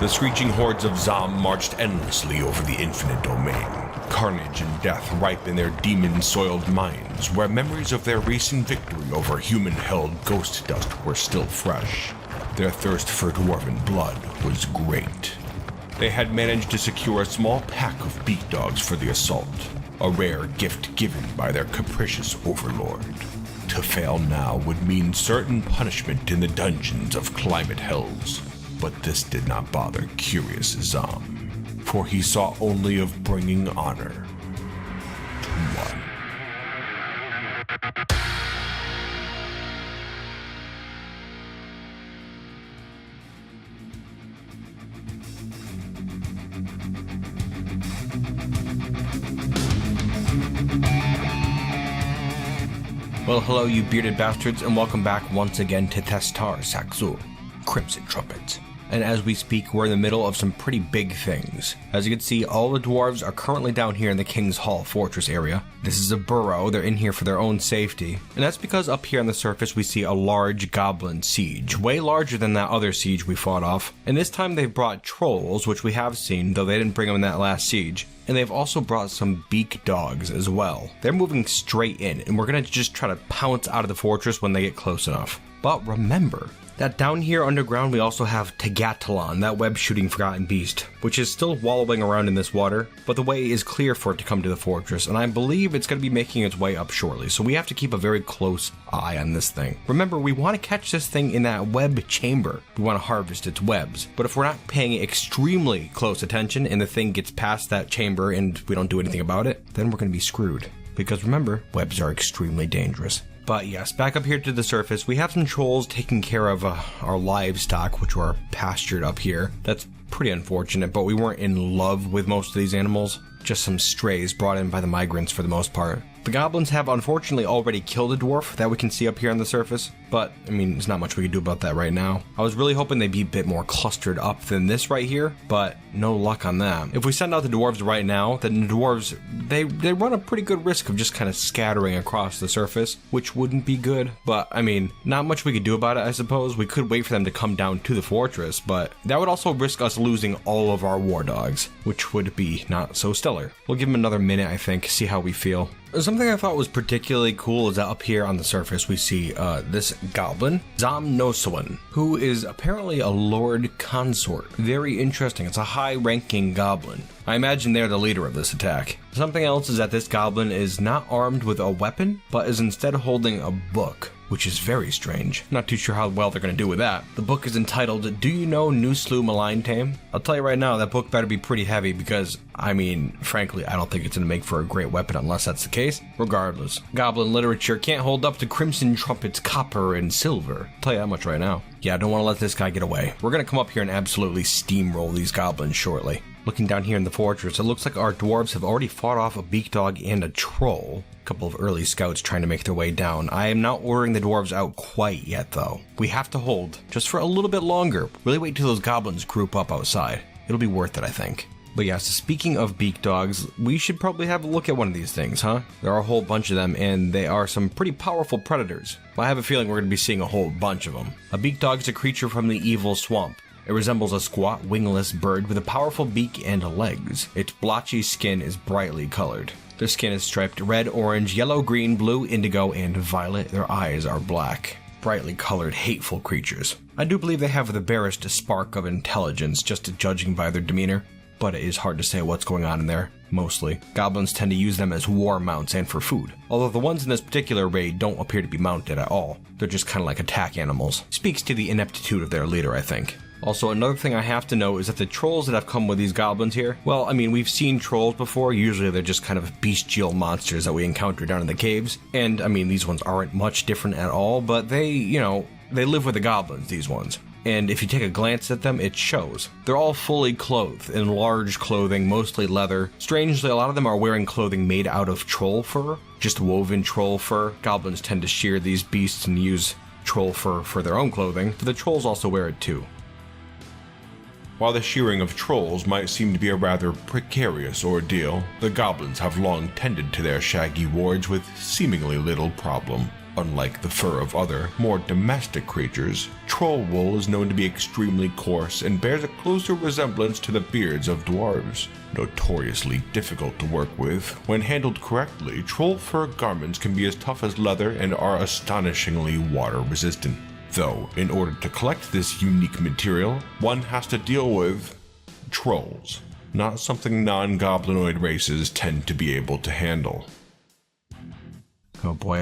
The screeching hordes of Zom marched endlessly over the infinite domain. Carnage and death ripe in their demon-soiled minds, where memories of their recent victory over human-held ghost dust were still fresh. Their thirst for dwarven blood was great. They had managed to secure a small pack of beat dogs for the assault, a rare gift given by their capricious overlord. To fail now would mean certain punishment in the dungeons of Climate Hells, but this did not bother curious Zom, for he saw only of bringing honor to one. Well, hello you bearded bastards, and welcome back once again to Testar Saxul, Crimsontrumpets. And as we speak, we're in the middle of some pretty big things. As you can see, all the dwarves are currently down here in the King's Hall Fortress area. This is a burrow, they're in here for their own safety. And that's because up here on the surface we see a large goblin siege, way larger than that other siege we fought off. And this time they've brought trolls, which we have seen, though they didn't bring them in that last siege. And they've also brought some beak dogs as well. They're moving straight in, and we're gonna just try to pounce out of the fortress when they get close enough. But remember that down here underground we also have Tegatolon, that web-shooting forgotten beast, which is still wallowing around in this water, but the way is clear for it to come to the fortress, and I believe it's going to be making its way up shortly, so we have to keep a very close eye on this thing. Remember, we want to catch this thing in that web chamber. We want to harvest its webs, but if we're not paying extremely close attention and the thing gets past that chamber and we don't do anything about it, then we're going to be screwed. Because remember, webs are extremely dangerous. But yes, back up here to the surface, we have some trolls taking care of our livestock, which were pastured up here. That's pretty unfortunate, but we weren't in love with most of these animals. Just some strays brought in by the migrants for the most part. The goblins have unfortunately already killed a dwarf that we can see up here on the surface, but I mean, there's not much we can do about that right now. I was really hoping they'd be a bit more clustered up than this right here, but no luck on that. If we send out the dwarves right now, then the dwarves, they run a pretty good risk of just kind of scattering across the surface, which wouldn't be good, but I mean, not much we could do about it, I suppose. We could wait for them to come down to the fortress, but that would also risk us losing all of our war dogs, which would be not so stellar. We'll give them another minute, I think, see how we feel. Something I thought was particularly cool is that up here on the surface we see this goblin, Zom Nosoan, who is apparently a lord consort. Very interesting. It's a high-ranking goblin. I imagine they're the leader of this attack. Something else is that this goblin is not armed with a weapon, but is instead holding a book, which is very strange. Not too sure how well they're going to do with that. The book is entitled, Do You Know Nuslu Malintame? I'll tell you right now, that book better be pretty heavy because, I mean, frankly, I don't think it's going to make for a great weapon unless that's the case. Regardless, goblin literature can't hold up to Crimsontrumpets' copper and silver. I'll tell you that much right now. Yeah, I don't want to let this guy get away. We're going to come up here and absolutely steamroll these goblins shortly. Looking down here in the fortress, it looks like our dwarves have already fought off a beak dog and a troll. A couple of early scouts trying to make their way down. I am not ordering the dwarves out quite yet, though. We have to hold, just for a little bit longer. Really wait till those goblins group up outside. It'll be worth it, I think. But yeah, so speaking of beak dogs, we should probably have a look at one of these things, huh? There are a whole bunch of them, and they are some pretty powerful predators. I have a feeling we're going to be seeing a whole bunch of them. A beak dog is a creature from the evil swamp. It resembles a squat, wingless bird with a powerful beak and legs. Its blotchy skin is brightly colored. Their skin is striped red, orange, yellow, green, blue, indigo, and violet. Their eyes are black. Brightly colored, hateful creatures. I do believe they have the barest spark of intelligence, just judging by their demeanor, but it is hard to say what's going on in there. Mostly. Goblins tend to use them as war mounts and for food, although the ones in this particular raid don't appear to be mounted at all. They're just kind of like attack animals. Speaks to the ineptitude of their leader, I think. Also, another thing I have to know is that the trolls that have come with these goblins here, well, I mean, we've seen trolls before. Usually they're just kind of bestial monsters that we encounter down in the caves. And, I mean, these ones aren't much different at all, but they, you know, they live with the goblins, these ones. And if you take a glance at them, it shows. They're all fully clothed in large clothing, mostly leather. Strangely, a lot of them are wearing clothing made out of troll fur, just woven troll fur. Goblins tend to shear these beasts and use troll fur for their own clothing, but the trolls also wear it too. While the shearing of trolls might seem to be a rather precarious ordeal, the goblins have long tended to their shaggy wards with seemingly little problem. Unlike the fur of other, more domestic creatures, troll wool is known to be extremely coarse and bears a closer resemblance to the beards of dwarves. Notoriously difficult to work with, when handled correctly, troll fur garments can be as tough as leather and are astonishingly water resistant. Though, in order to collect this unique material, one has to deal with trolls, not something non-goblinoid races tend to be able to handle. Oh boy,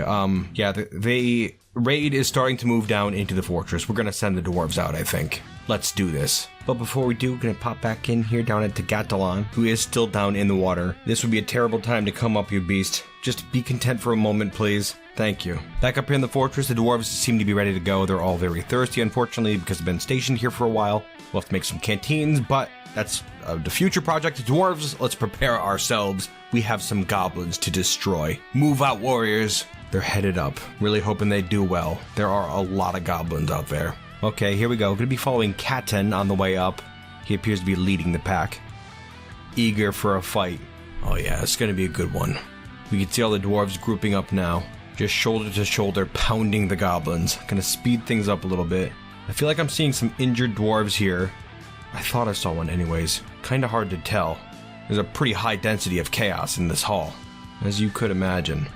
yeah, the raid is starting to move down into the fortress. We're gonna send the dwarves out, I think. Let's do this. But before we do, we're gonna pop back in here down at Tegatolon, who is still down in the water. This would be a terrible time to come up, you beast. Just be content for a moment, please. Thank you. Back up here in the fortress, the dwarves seem to be ready to go. They're all very thirsty, unfortunately, because they've been stationed here for a while. We'll have to make some canteens, but that's the future project. Dwarves, let's prepare ourselves. We have some goblins to destroy. Move out, warriors. They're headed up. Really hoping they do well. There are a lot of goblins out there. Okay, here we go. Gonna be following Katen on the way up. He appears to be leading the pack. Eager for a fight. Oh yeah, it's gonna be a good one. We can see all the dwarves grouping up now. Just shoulder to shoulder, pounding the goblins. Gonna speed things up a little bit. I feel like I'm seeing some injured dwarves here. I thought I saw one anyways. Kinda hard to tell. There's a pretty high density of chaos in this hall, as you could imagine.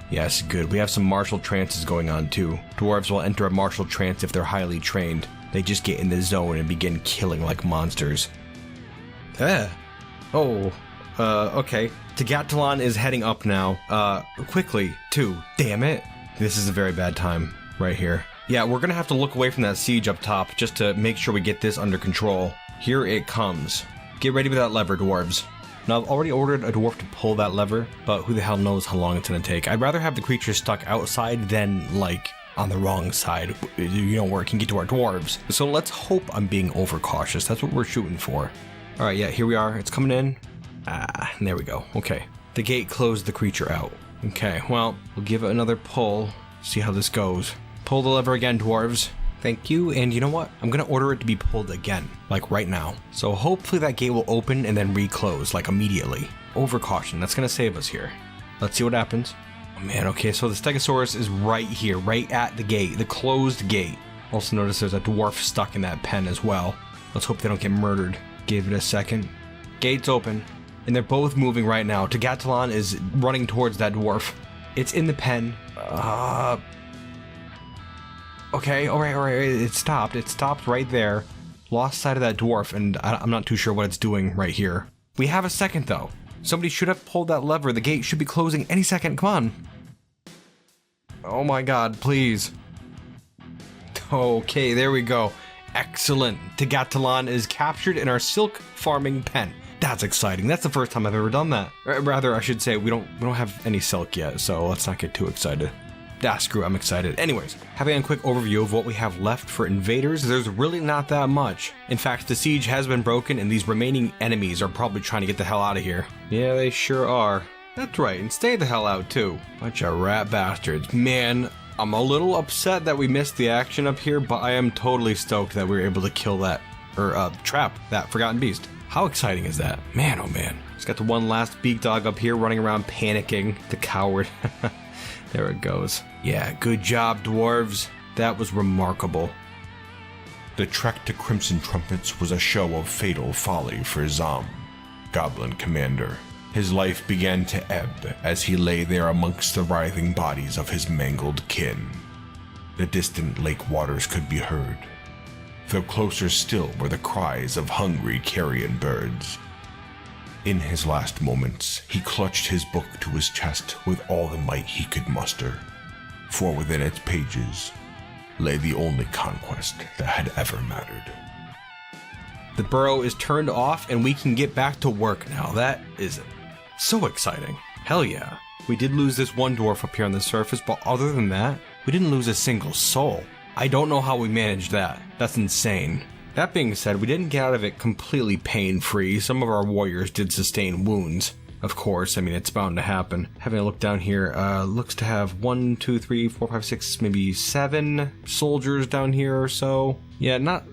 Yes, good. We have some martial trances going on too. Dwarves will enter a martial trance if they're highly trained. They just get in the zone and begin killing like monsters. Okay. Tegatolon is heading up now. Quickly, too. Damn it. This is a very bad time right here. Yeah, we're gonna have to look away from that siege up top just to make sure we get this under control. Here it comes. Get ready with that lever, dwarves. Now, I've already ordered a dwarf to pull that lever, but who the hell knows how long it's gonna take. I'd rather have the creatures stuck outside than, like, on the wrong side, you know, where it can get to our dwarves. So let's hope I'm being overcautious. That's what we're shooting for. Alright, yeah, here we are. It's coming in. There we go. Okay. The gate closed the creature out. Okay, well, we'll give it another pull. See how this goes. Pull the lever again, dwarves. Thank you, and you know what? I'm gonna order it to be pulled again, like right now. So hopefully that gate will open and then reclose, like immediately. Over caution, that's gonna save us here. Let's see what happens. Oh man, okay, so the Stegosaurus is right here, right at the gate, the closed gate. Also notice there's a dwarf stuck in that pen as well. Let's hope they don't get murdered. Give it a second. Gate's open, and they're both moving right now. Tegatolon is running towards that dwarf. It's in the pen. Okay, alright, it stopped right there. Lost sight of that dwarf, and I'm not too sure what it's doing right here. We have a second, though. Somebody should have pulled that lever. The gate should be closing any second. Come on. Oh my god, please. Okay, there we go. Excellent. Tegatolon is captured in our silk farming pen. That's exciting. That's the first time I've ever done that. Or rather, I should say, we don't have any silk yet, so let's not get too excited. Screw it, I'm excited. Anyways, having a quick overview of what we have left for invaders, there's really not that much. In fact, the siege has been broken and these remaining enemies are probably trying to get the hell out of here. Yeah, they sure are. That's right, and stay the hell out too. Bunch of rat bastards. Man, I'm a little upset that we missed the action up here, but I am totally stoked that we were able to kill that, or trap that forgotten beast. How exciting is that? Man, oh man. Just got the one last beak dog up here running around panicking. The coward. There it goes. Yeah, good job, dwarves. That was remarkable. The trek to Crimsontrumpets was a show of fatal folly for Zom, Goblin Commander. His life began to ebb as he lay there amongst the writhing bodies of his mangled kin. The distant lake waters could be heard, though closer still were the cries of hungry carrion birds. In his last moments, he clutched his book to his chest with all the might he could muster, for within its pages lay the only conquest that had ever mattered. The burrow is turned off and we can get back to work now. That is so exciting. Hell yeah. We did lose this one dwarf up here on the surface, but other than that, we didn't lose a single soul. I don't know how we managed that. That's insane. That being said, we didn't get out of it completely pain-free. Some of our warriors did sustain wounds. Of course, I mean, it's bound to happen. Having a look down here, looks to have 1, 2, 3, 4, 5, 6, maybe 7 soldiers down here or so. Yeah, not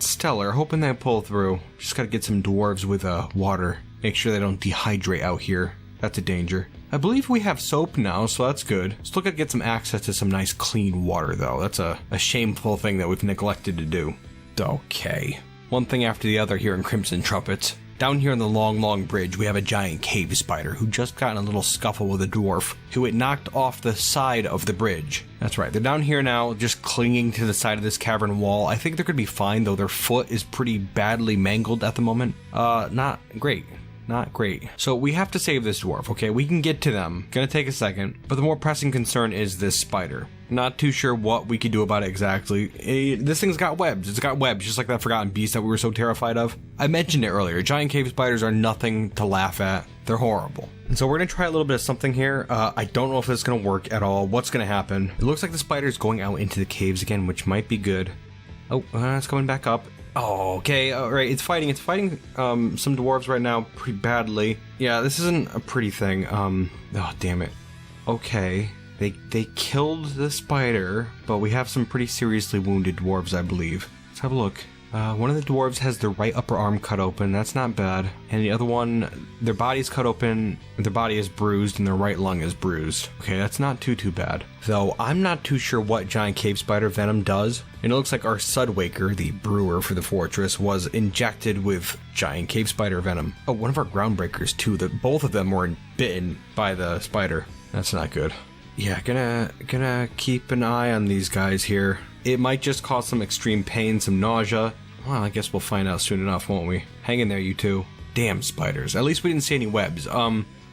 stellar. Hoping they pull through. Just gotta get some dwarves with water. Make sure they don't dehydrate out here. That's a danger. I believe we have soap now, so that's good. Still gotta get some access to some nice clean water, though. That's a shameful thing that we've neglected to do. Okay. One thing after the other here in Crimsontrumpets. Down here on the long bridge, we have a giant cave spider who just got in a little scuffle with a dwarf who it knocked off the side of the bridge. That's right, they're down here now, just clinging to the side of this cavern wall. I think they're gonna be fine, though their foot is pretty badly mangled at the moment. Not great. Not great. So we have to save this dwarf, okay? We can get to them. Gonna take a second, but the more pressing concern is this spider. Not too sure what we could do about it exactly. This thing's got webs. It's got webs, just like that forgotten beast that we were so terrified of. I mentioned it earlier. Giant cave spiders are nothing to laugh at. They're horrible. And so we're gonna try a little bit of something here. I don't know if this is gonna work at all. What's gonna happen? It looks like the spider's going out into the caves again, which might be good. Oh, it's coming back up. Oh, okay, alright, it's fighting some dwarves right now pretty badly. Yeah, this isn't a pretty thing. Oh, damn it. Okay, they killed the spider, but we have some pretty seriously wounded dwarves, I believe. Let's have a look. One of the dwarves has their right upper arm cut open, that's not bad. And the other one, their body's cut open, their body is bruised, and their right lung is bruised. Okay, that's not too bad. Though, I'm not too sure what giant cave spider venom does. And it looks like our Sudwaker, the brewer for the fortress, was injected with giant cave spider venom. Oh, one of our groundbreakers too, both of them were bitten by the spider. That's not good. Yeah, gonna keep an eye on these guys here. It might just cause some extreme pain, some nausea. Well, I guess we'll find out soon enough, won't we? Hang in there, you two. Damn spiders. At least we didn't see any webs.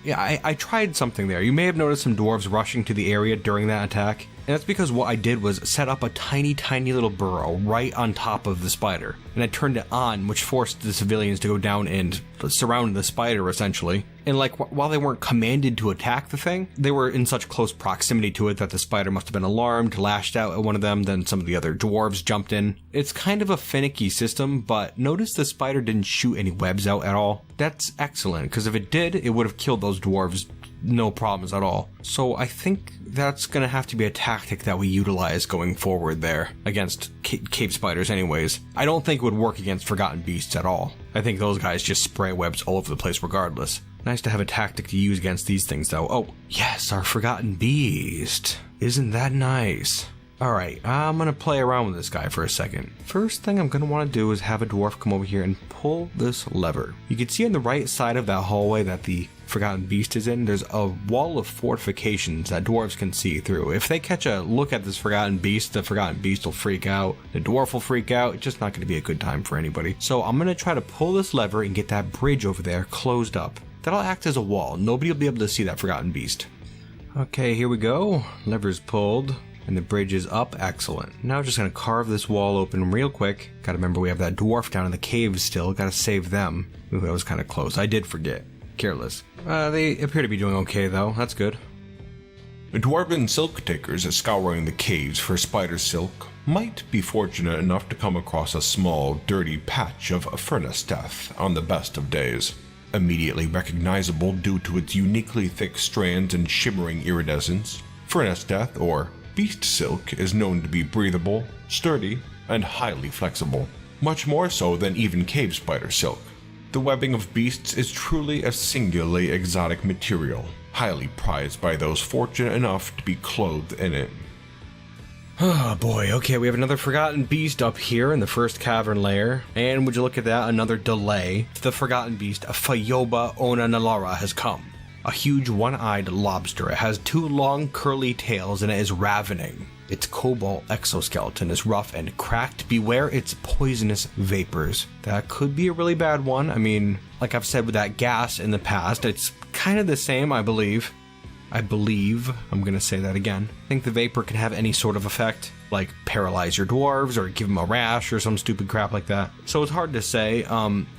Yeah, I tried something there. You may have noticed some dwarves rushing to the area during that attack. And that's because what I did was set up a tiny little burrow right on top of the spider. And I turned it on, which forced the civilians to go down and surround the spider, essentially. And like, while they weren't commanded to attack the thing, they were in such close proximity to it that the spider must have been alarmed, lashed out at one of them, then some of the other dwarves jumped in. It's kind of a finicky system, but notice the spider didn't shoot any webs out at all. That's excellent, because if it did, it would have killed those dwarves no problems at all. So I think that's gonna have to be a tactic that we utilize going forward there against cave spiders anyways. I don't think it would work against forgotten beasts at all. I think those guys just spray webs all over the place regardless. Nice to have a tactic to use against these things though. Oh, yes, our forgotten beast. Isn't that nice? Alright, I'm gonna play around with this guy for a second. First thing I'm gonna want to do is have a dwarf come over here and pull this lever. You can see on the right side of that hallway that the forgotten beast is in, there's a wall of fortifications that dwarves can see through. If they catch a look at this forgotten beast, the forgotten beast will freak out, the dwarf will freak out. It's just not going to be a good time for anybody. So I'm going to try to pull this lever and get that bridge over there closed up. That'll act as a wall. Nobody will be able to see that forgotten beast. Okay, here we go. Lever's pulled and the bridge is up. Excellent. Now I'm just going to carve this wall open real quick. Gotta remember we have that dwarf down in the cave still. Gotta save them. Ooh, that was kind of close. I did forget. Careless. They appear to be doing okay though, that's good. The dwarven silk takers scouring the caves for spider silk might be fortunate enough to come across a small, dirty patch of furnace death on the best of days. Immediately recognizable due to its uniquely thick strands and shimmering iridescence, furnace death, or beast silk, is known to be breathable, sturdy, and highly flexible. Much more so than even cave spider silk. The webbing of beasts is truly a singularly exotic material, highly prized by those fortunate enough to be clothed in it. Oh boy, okay, we have another forgotten beast up here in the first cavern layer, and would you look at that, another delay. The forgotten beast, Fayoba Onanalara, has come. A huge one-eyed lobster. It has two long curly tails and it is ravening. Its cobalt exoskeleton is rough and cracked. Beware its poisonous vapors. That could be a really bad one. I mean, like I've said with that gas in the past, it's kind of the same, I believe. I'm gonna say that again. I think the vapor can have any sort of effect, like paralyze your dwarves or give them a rash or some stupid crap like that. So it's hard to say.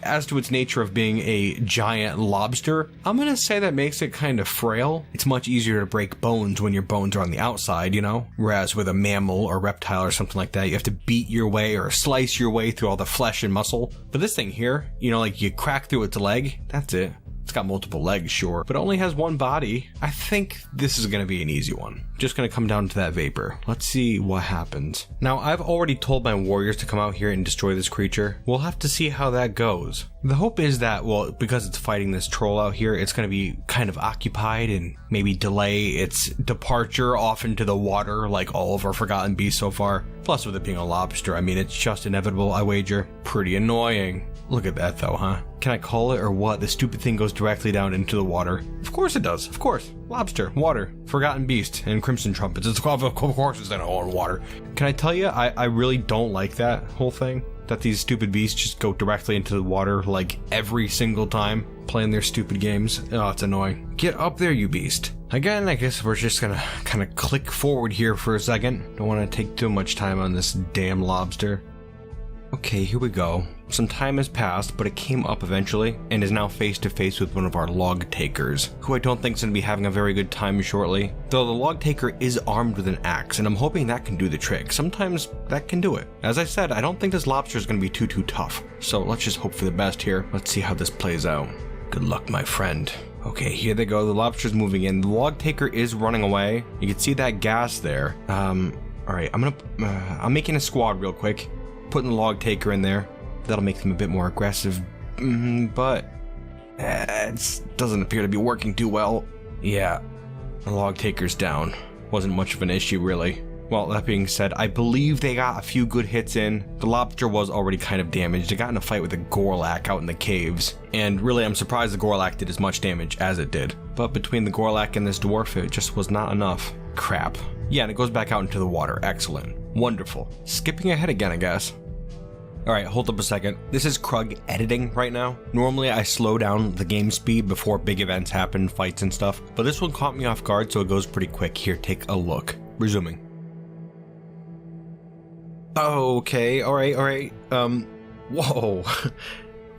As to its nature of being a giant lobster, I'm gonna say that makes it kind of frail. It's much easier to break bones when your bones are on the outside, you know? Whereas with a mammal or reptile or something like that, you have to beat your way or slice your way through all the flesh and muscle. But this thing here, you know, like you crack through its leg, that's it. It's got multiple legs, sure, but only has one body. I think this is going to be an easy one. Just going to come down to that vapor. Let's see what happens. Now, I've already told my warriors to come out here and destroy this creature. We'll have to see how that goes. The hope is that, well, because it's fighting this troll out here, it's going to be kind of occupied and maybe delay its departure off into the water like all of our Forgotten Beasts so far. Plus, with it being a lobster, I mean, it's just inevitable, I wager. Pretty annoying. Look at that though, huh? Can I call it or what? The stupid thing goes directly down into the water. Of course it does, of course. Lobster, water, Forgotten Beast, and Crimsontrumpets. Of course it's in all water. Can I tell you, I really don't like that whole thing. That these stupid beasts just go directly into the water like every single time playing their stupid games. Oh, it's annoying. Get up there, you beast. Again, I guess we're just gonna kind of click forward here for a second. Don't want to take too much time on this damn lobster. Okay, here we go. Some time has passed, but it came up eventually and is now face to face with one of our log takers, who I don't think is going to be having a very good time shortly. Though the log taker is armed with an axe, and I'm hoping that can do the trick. Sometimes that can do it. As I said, I don't think this lobster is going to be too tough. So let's just hope for the best here. Let's see how this plays out. Good luck, my friend. Okay, here they go. The lobster's moving in. The log taker is running away. You can see that gas there. All right, I'm making a squad real quick. Putting the log taker in there. That'll make them a bit more aggressive, but it doesn't appear to be working too well. Yeah, the log taker's down. Wasn't much of an issue, really. Well, that being said, I believe they got a few good hits in. The lobster was already kind of damaged. It got in a fight with a Gorlak out in the caves. And really, I'm surprised the Gorlak did as much damage as it did. But between the Gorlak and this dwarf, it just was not enough. Crap. Yeah, and it goes back out into the water. Excellent. Wonderful. Skipping ahead again, I guess. Alright, hold up a second. This is Krug editing right now. Normally I slow down the game speed before big events happen, fights and stuff, but this one caught me off guard, so it goes pretty quick. Here, take a look. Resuming. Okay, alright. Whoa.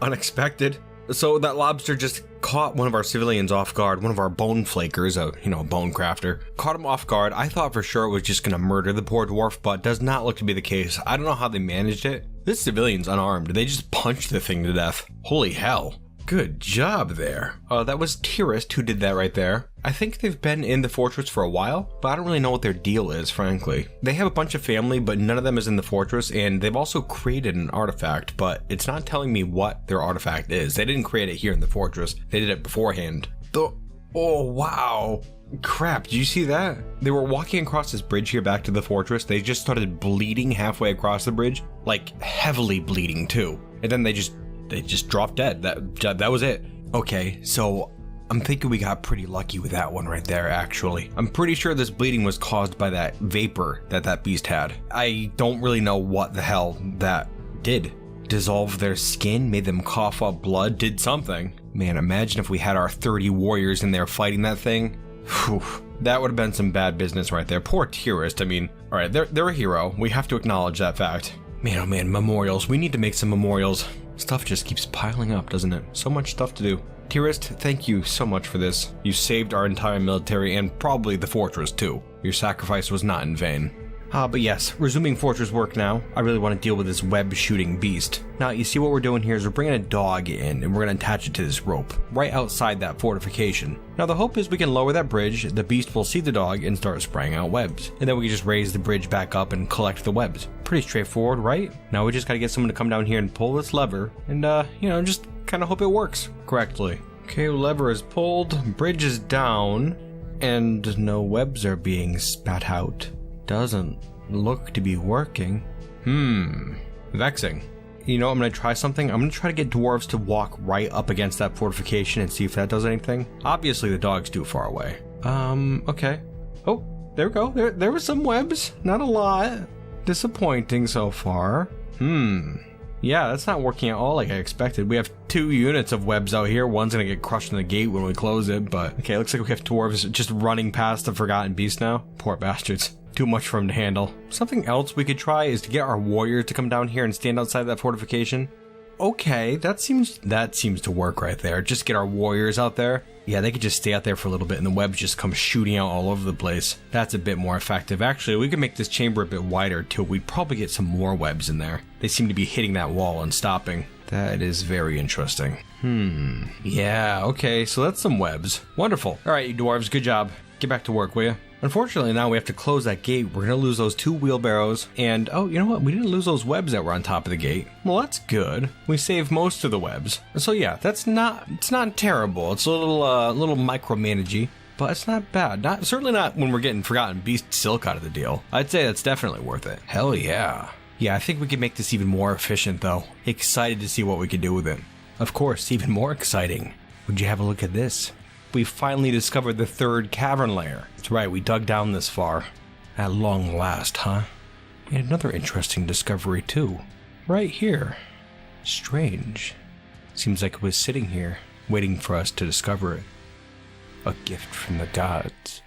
Unexpected. So that lobster just caught one of our civilians off guard, one of our bone flakers, a bone crafter. Caught him off guard. I thought for sure it was just gonna murder the poor dwarf, but does not look to be the case. I don't know how they managed it. This civilian's unarmed. They just punched the thing to death. Holy hell. Good job there. That was Tyrist who did that right there. I think they've been in the fortress for a while, but I don't really know what their deal is, frankly. They have a bunch of family, but none of them is in the fortress, and they've also created an artifact, but it's not telling me what their artifact is. They didn't create it here in the fortress. They did it beforehand. Oh, wow. Crap, did you see that? They were walking across this bridge here back to the fortress. They just started bleeding halfway across the bridge, like heavily bleeding too. And then they just dropped dead. That was it. Okay, so I'm thinking we got pretty lucky with that one right there, actually. I'm pretty sure this bleeding was caused by that vapor that beast had. I don't really know what the hell that did. Dissolve their skin, made them cough up blood, did something. Man, imagine if we had our 30 warriors in there fighting that thing. Whew. That would have been some bad business right there. Poor Tyrist. I mean, alright, they're a hero. We have to acknowledge that fact. Man, oh man, memorials. We need to make some memorials. Stuff just keeps piling up, doesn't it? So much stuff to do. Tyrist, thank you so much for this. You saved our entire military and probably the fortress too. Your sacrifice was not in vain. But yes, resuming fortress work now. I really want to deal with this web shooting beast. Now, you see what we're doing here is we're bringing a dog in and we're going to attach it to this rope right outside that fortification. Now, the hope is we can lower that bridge, the beast will see the dog and start spraying out webs. And then we can just raise the bridge back up and collect the webs. Pretty straightforward, right? Now we just got to get someone to come down here and pull this lever and, just kind of hope it works correctly. Okay, lever is pulled, bridge is down, and no webs are being spat out. Doesn't look to be working. Vexing. You know, I'm gonna try something. I'm gonna try to get dwarves to walk right up against that fortification and see if that does anything. Obviously the dog's too far away. Okay. Oh, there we go. There were some webs. Not a lot. Disappointing so far. Yeah, that's not working at all like I expected. We have 2 units of webs out here. One's gonna get crushed in the gate when we close it, but okay, looks like we have dwarves just running past the Forgotten Beast now. Poor bastards. Too much for him to handle. Something else we could try is to get our warriors to come down here and stand outside that fortification. Okay, that seems to work right there. Just get our warriors out there. Yeah, they could just stay out there for a little bit and the webs just come shooting out all over the place. That's a bit more effective. Actually, we could make this chamber a bit wider too. We'd probably get some more webs in there. They seem to be hitting that wall and stopping. That is very interesting. Yeah, okay, so that's some webs. Wonderful. All right, you dwarves, good job. Get back to work, will you? Unfortunately, now we have to close that gate. We're gonna lose those 2 wheelbarrows, and oh, you know what? We didn't lose those webs that were on top of the gate. Well, that's good. We saved most of the webs. So yeah, it's not terrible. It's a little micromanagey, but it's not bad. Certainly not when we're getting Forgotten Beast silk out of the deal. I'd say that's definitely worth it. Hell yeah. Yeah, I think we can make this even more efficient though. Excited to see what we can do with it. Of course, even more exciting. Would you have a look at this? We finally discovered the 3rd cavern layer. That's right, we dug down this far. At long last, huh? And another interesting discovery too. Right here. Strange. Seems like it was sitting here, waiting for us to discover it. A gift from the gods.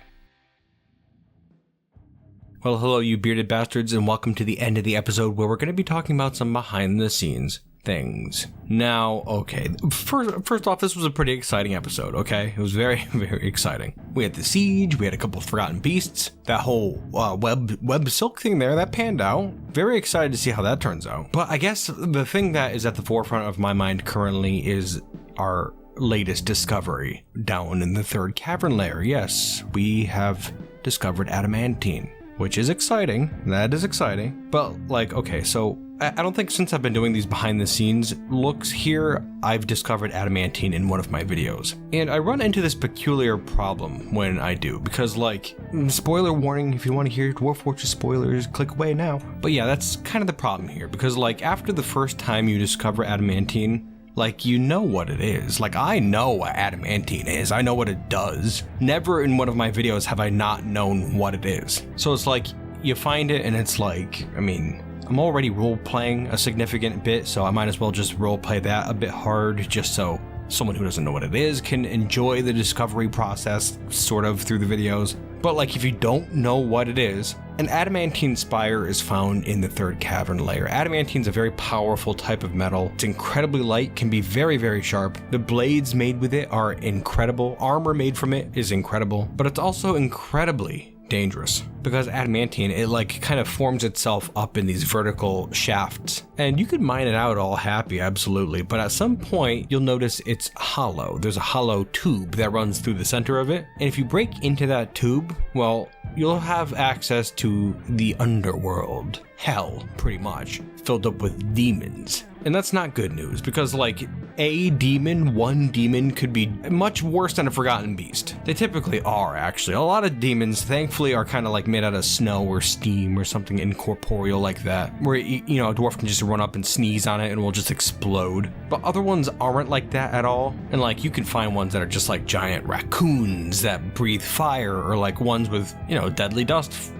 Well, hello you bearded bastards, and welcome to the end of the episode where we're going to be talking about some behind the scenes things. Now, okay, first off, this was a pretty exciting episode, okay? It was very, very exciting. We had the siege, we had a couple of Forgotten Beasts, that whole web silk thing there, that panned out. Very excited to see how that turns out. But I guess the thing that is at the forefront of my mind currently is our latest discovery down in the 3rd cavern layer. Yes, we have discovered Adamantine, which is exciting. That is exciting. But like, okay, so I don't think since I've been doing these behind the scenes looks here, I've discovered Adamantine in one of my videos. And I run into this peculiar problem when I do, because like, spoiler warning, if you want to hear Dwarf Fortress spoilers, click away now. But yeah, that's kind of the problem here, because like after the first time you discover Adamantine, like, you know what it is. Like, I know what Adamantine is. I know what it does. Never in one of my videos have I not known what it is. So it's like, you find it and it's like, I mean, I'm already role-playing a significant bit, so I might as well just role-play that a bit hard, just so someone who doesn't know what it is can enjoy the discovery process, sort of, through the videos. But like, if you don't know what it is, an adamantine spire is found in the 3rd cavern layer. Adamantine's a very powerful type of metal. It's incredibly light, can be very, very sharp. The blades made with it are incredible. Armor made from it is incredible, but it's also incredibly dangerous because adamantine, it like kind of forms itself up in these vertical shafts, and you could mine it out all happy, absolutely, but at some point you'll notice it's hollow. There's a hollow tube that runs through the center of it, and if you break into that tube, well, you'll have access to the underworld, hell, pretty much, filled up with demons. And that's not good news, because like one demon could be much worse than a Forgotten Beast. They typically are, actually. A lot of demons, thankfully, are kind of like made out of snow or steam or something incorporeal like that, where, you know, a dwarf can just run up and sneeze on it and it will just explode. But other ones aren't like that at all. And like, you can find ones that are just like giant raccoons that breathe fire, or like ones with, you know, deadly dust,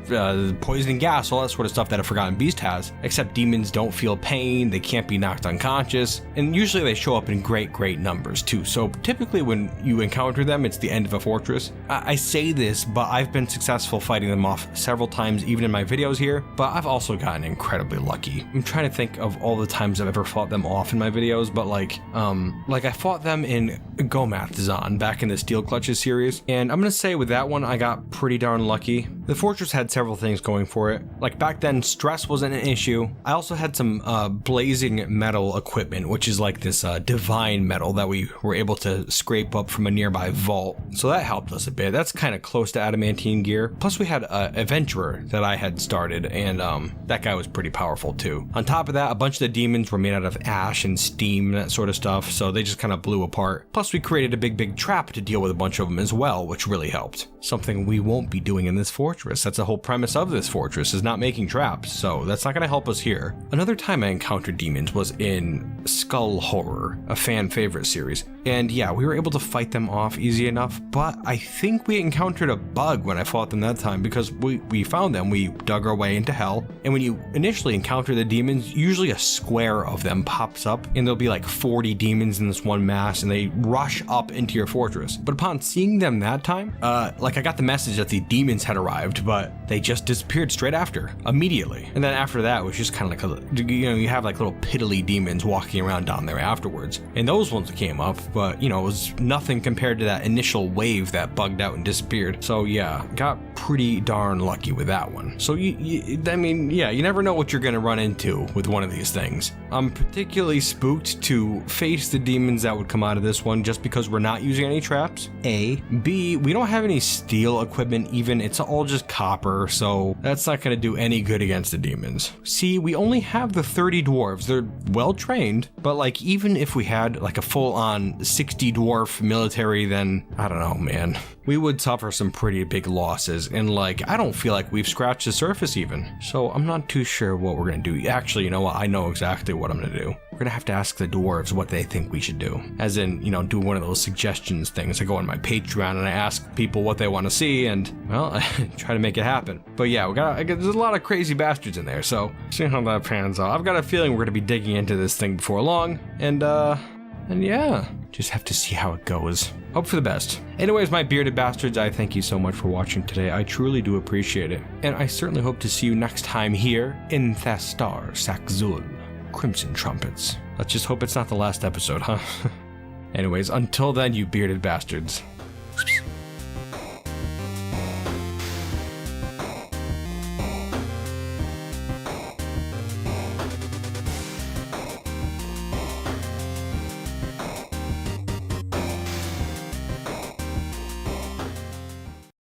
poisoning gas, all that sort of stuff that a Forgotten Beast has. Except demons don't feel pain, they can't be knocked unconscious, and usually they show up in great numbers too. So typically when you encounter them, it's the end of a fortress. I say this, but I've been successful fighting them off several times, even in my videos here, but I've also gotten incredibly lucky. I'm trying to think of all the times I've ever fought them off in my videos, but like I fought them in Gomathzon back in the Steel Clutches series, and I'm gonna say with that one I got pretty darn lucky. The fortress had several things going for it. Like back then, stress wasn't an issue. I also had some blazing metal equipment, which is like this divine metal that we were able to scrape up from a nearby vault. So that helped us a bit. That's kind of close to adamantine gear. Plus we had an adventurer that I had started, and that guy was pretty powerful too. On top of that, a bunch of the demons were made out of ash and steam and that sort of stuff, so they just kind of blew apart. Plus we created a big trap to deal with a bunch of them as well, which really helped. Something we won't be doing in this fortress. That's the whole premise of this fortress, is not making traps, so that's not going to help us here. Another time I encountered demons was in Skull Horror, a fan favorite series, and yeah, we were able to fight them off easy enough, but I think we encountered a bug when I fought them that time, because we found them, we dug our way into hell, and when you initially encounter the demons, usually a square of them pops up, and there'll be like 40 demons in this one mass, and they rush up into your fortress. But upon seeing them that time, like I got the message that the demons had arrived, arrived, but they just disappeared straight after, immediately. And then after that, it was just kind of like, you have like little piddly demons walking around down there afterwards. And those ones came up, but, it was nothing compared to that initial wave that bugged out and disappeared. So yeah, got pretty darn lucky with that one. So you never know what you're going to run into with one of these things. I'm particularly spooked to face the demons that would come out of this one just because we're not using any traps. A. B. We don't have any steel equipment even. It's all just copper, so that's not going to do any good against the demons. C. We only have the 30 dwarves. They're well trained, but like even if we had like a full-on 60 dwarf military, then I don't know, man. We would suffer some pretty big losses, and like I don't feel like we've scratched the surface even. So I'm not too sure what we're gonna do. Actually, you know what? I know exactly what I'm gonna do. We're gonna have to ask the dwarves what they think we should do. As in, do one of those suggestions things. I go on my Patreon and I ask people what they want to see, and well, I try to make it happen. But yeah, there's a lot of crazy bastards in there, so see how that pans out. I've got a feeling we're gonna be digging into this thing before long, and yeah, just have to see how it goes. Hope for the best. Anyways, my bearded bastards, I thank you so much for watching today. I truly do appreciate it. And I certainly hope to see you next time here in Thestar Saxul, Crimson Trumpets. Let's just hope it's not the last episode, huh? Anyways, until then, you bearded bastards.